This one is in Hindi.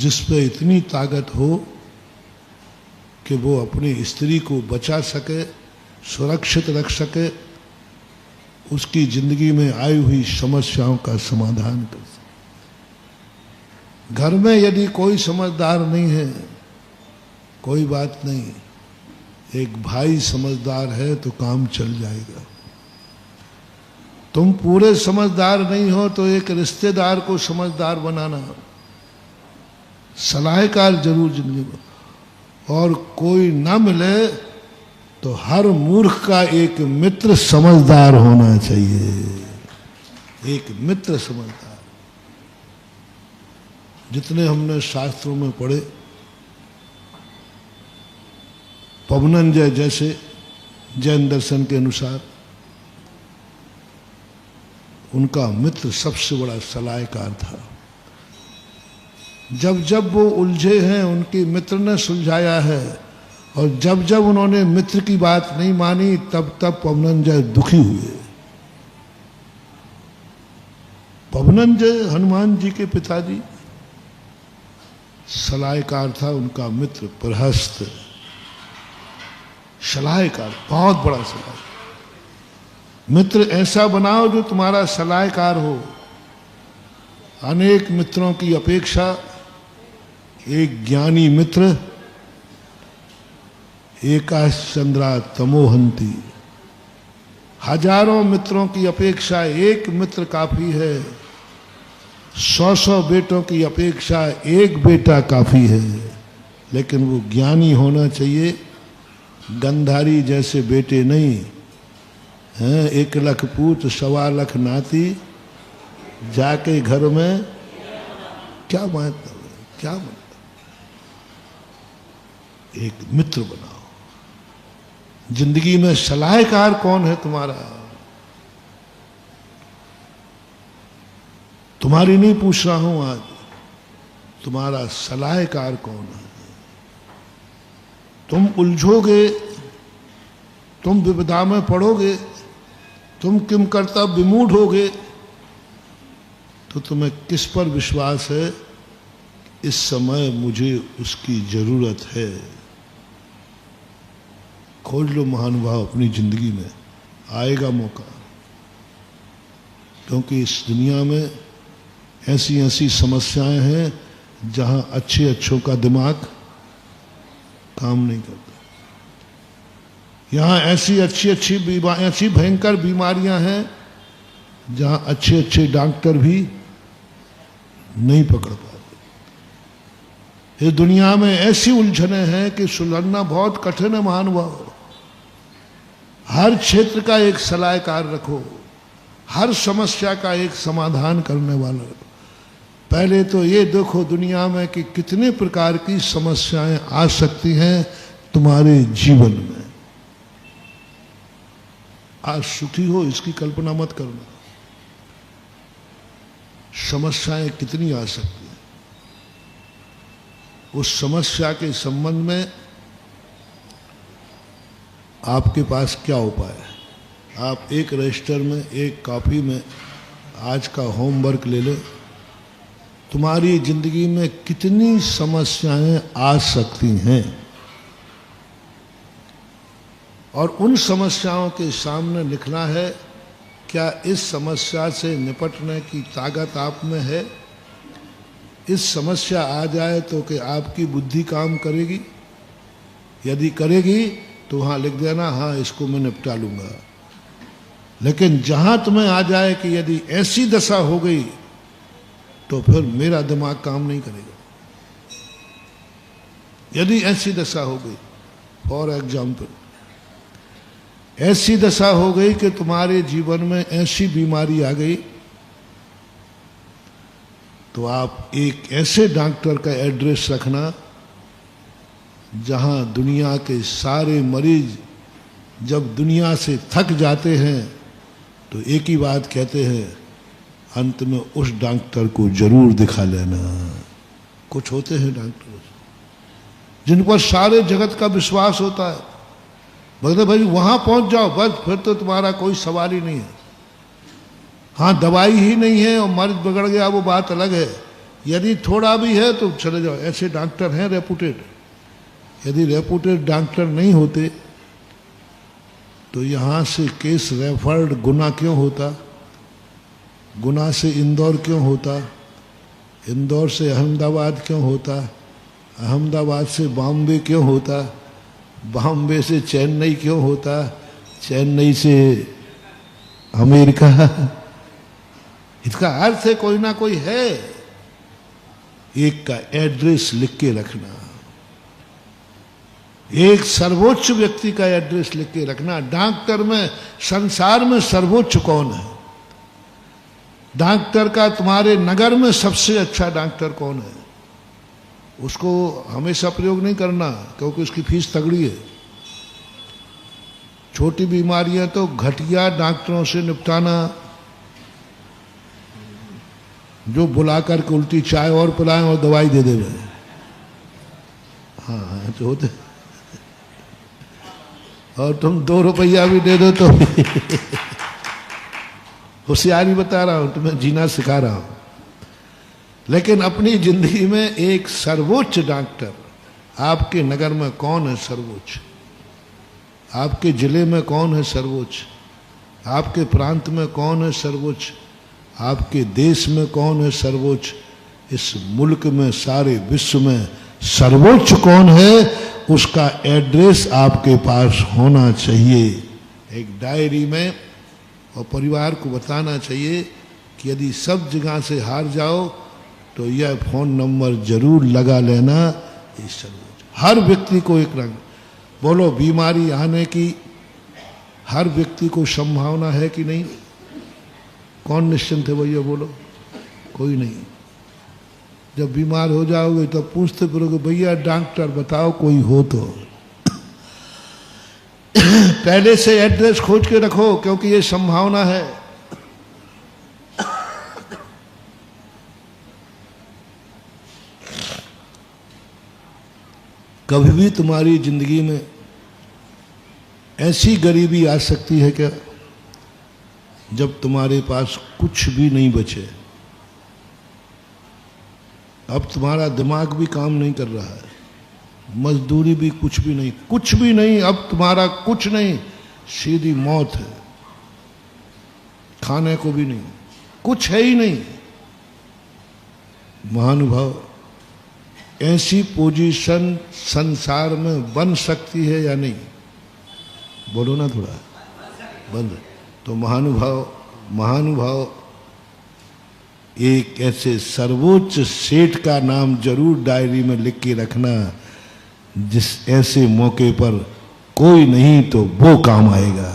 जिस पे इतनी ताकत हो कि वो अपनी स्त्री को बचा सके, सुरक्षित रख सके, उसकी जिंदगी में आई हुई समस्याओं का समाधान कर सके। घर में यदि कोई समझदार नहीं है, कोई बात नहीं, एक भाई समझदार है तो काम चल जाएगा। तुम पूरे समझदार नहीं हो तो एक रिश्तेदार को समझदार बनाना, सलाहकार जरूर जिंदगी में। और कोई ना मिले तो हर मूर्ख का एक मित्र समझदार होना चाहिए, एक मित्र समझदार। जितने हमने शास्त्रों में पढ़े, पवनंजय जैसे जैन दर्शन के अनुसार उनका मित्र सबसे बड़ा सलाहकार था। जब जब वो उलझे हैं उनके मित्र ने सुलझाया है, और जब जब उन्होंने मित्र की बात नहीं मानी तब तब पवनंजय दुखी हुए। पवनंजय हनुमान जी के पिताजी, सलाहकार था उनका मित्र प्रहस्त, सलाहकार, बहुत बड़ा सलाहकार। मित्र ऐसा बनाओ जो तुम्हारा सलाहकार हो। अनेक मित्रों की अपेक्षा एक ज्ञानी मित्र एकाश चंद्रा तमोहंती, हजारों मित्रों की अपेक्षा एक मित्र काफी है। 100 बेटों की अपेक्षा एक बेटा काफी है, लेकिन वो ज्ञानी होना चाहिए, गंधारी जैसे बेटे नहीं हैं। 1 लाख पूत 1.25 लाख नाती, जाके घर में क्या मतलब, क्या मतलब। एक मित्र बनाओ। जिंदगी में सलाहकार कौन है तुम्हारा? तुम्हारी नहीं पूछ रहा हूं आज, तुम्हारा सलाहकार कौन है? तुम उलझोगे, तुम विपदा में पड़ोगे, तुम किम करता विमूढ़ होगे, तो तुम्हें किस पर विश्वास है? इस समय मुझे उसकी जरूरत है। खोज लो महानुभाव अपनी जिंदगी में, आएगा मौका। क्योंकि इस दुनिया में ऐसी ऐसी समस्याएं हैं जहां अच्छे अच्छों का दिमाग काम नहीं करता। यहां ऐसी ऐसी भयंकर बीमारियां हैं जहां अच्छे अच्छे डॉक्टर भी नहीं पकड़ पाते। इस दुनिया में ऐसी उलझने हैं कि सुलझना बहुत कठिन है महानुभाव। हर क्षेत्र का एक सलाहकार रखो, हर समस्या का एक समाधान करने वाला रखो। पहले तो ये देखो दुनिया में कि कितने प्रकार की समस्याएं आ सकती हैं तुम्हारे जीवन में। आज सुखी हो इसकी कल्पना मत करना, समस्याएं कितनी आ सकती हैं। उस समस्या के संबंध में आपके पास क्या उपाय है? आप एक रजिस्टर में, एक कॉपी में आज का होमवर्क ले लें। तुम्हारी जिंदगी में कितनी समस्याएं आ सकती हैं, और उन समस्याओं के सामने लिखना है क्या इस समस्या से निपटने की ताकत आप में है? इस समस्या आ जाए तो कि आपकी बुद्धि काम करेगी? यदि करेगी तो वहां लिख देना हाँ इसको मैं निपटा लूंगा। लेकिन जहां तुम्हें आ जाए कि यदि ऐसी दशा हो गई तो फिर मेरा दिमाग काम नहीं करेगा। यदि ऐसी दशा हो गई, फॉर एग्जाम्पल ऐसी दशा हो गई कि तुम्हारे जीवन में ऐसी बीमारी आ गई, तो आप एक ऐसे डॉक्टर का एड्रेस रखना जहां दुनिया के सारे मरीज जब दुनिया से थक जाते हैं तो एक ही बात कहते हैं, अंत में उस डॉक्टर को जरूर दिखा लेना। कुछ होते हैं डॉक्टर जिन पर सारे जगत का विश्वास होता है, बोलते भाई वहां पहुंच जाओ बस, फिर तो तुम्हारा कोई सवाल ही नहीं है। हाँ दवाई ही नहीं है और मर्ज बिगड़ गया वो बात अलग है, यदि थोड़ा भी है तो चले जाओ, ऐसे डॉक्टर हैं रेपुटेड। यदि रेपुटेड डॉक्टर नहीं होते तो यहाँ से केस रेफर्ड गुना क्यों होता, गुना से इंदौर क्यों होता, इंदौर से अहमदाबाद क्यों होता, अहमदाबाद से बॉम्बे क्यों होता, बॉम्बे से चेन्नई क्यों होता, चेन्नई से अमेरिका। इसका अर्थ है कोई ना कोई है। एक का एड्रेस लिख के रखना, एक सर्वोच्च व्यक्ति का एड्रेस लिख के रखना। डॉक्टर में संसार में सर्वोच्च कौन है? डॉक्टर का तुम्हारे नगर में सबसे अच्छा डॉक्टर कौन है? उसको हमेशा प्रयोग नहीं करना क्योंकि उसकी फीस तगड़ी है। छोटी बीमारियां तो घटिया डॉक्टरों से निपटाना, जो बुला करके उल्टी चाय और पिलाएं और दवाई दे दे। हाँ तो होते, और तुम 2 रुपया भी दे दो तो होशियारी बता रहा हूं, तुम्हें जीना सिखा रहा हूं। लेकिन अपनी जिंदगी में एक सर्वोच्च डॉक्टर, आपके नगर में कौन है सर्वोच्च, आपके जिले में कौन है सर्वोच्च, आपके प्रांत में कौन है सर्वोच्च, आपके देश में कौन है सर्वोच्च, इस मुल्क में सारे विश्व में सर्वोच्च कौन है, उसका एड्रेस आपके पास होना चाहिए एक डायरी में। और परिवार को बताना चाहिए कि यदि सब जगह से हार जाओ तो यह फोन नंबर जरूर लगा लेना। इस सर्वोच्च हर व्यक्ति को एक रंग बोलो, बीमारी आने की हर व्यक्ति को संभावना है कि नहीं? कौन निश्चिंत है भैया बोलो? कोई नहीं। जब बीमार हो जाओगे तो पूछते फिरोगे भैया डॉक्टर बताओ कोई हो तो। पहले से एड्रेस खोज के रखो क्योंकि ये संभावना है। कभी भी तुम्हारी जिंदगी में ऐसी गरीबी आ सकती है क्या जब तुम्हारे पास कुछ भी नहीं बचे। अब तुम्हारा दिमाग भी काम नहीं कर रहा है, मजदूरी भी कुछ भी नहीं, कुछ भी नहीं। अब तुम्हारा कुछ नहीं, सीधी मौत है। खाने को भी नहीं, कुछ है ही नहीं। महानुभाव, ऐसी पोजीशन संसार में बन सकती है या नहीं? बोलो ना थोड़ा। बन तो महानुभाव एक ऐसे सर्वोच्च सेठ का नाम जरूर डायरी में लिख के रखना, जिस ऐसे मौके पर कोई नहीं तो वो काम आएगा।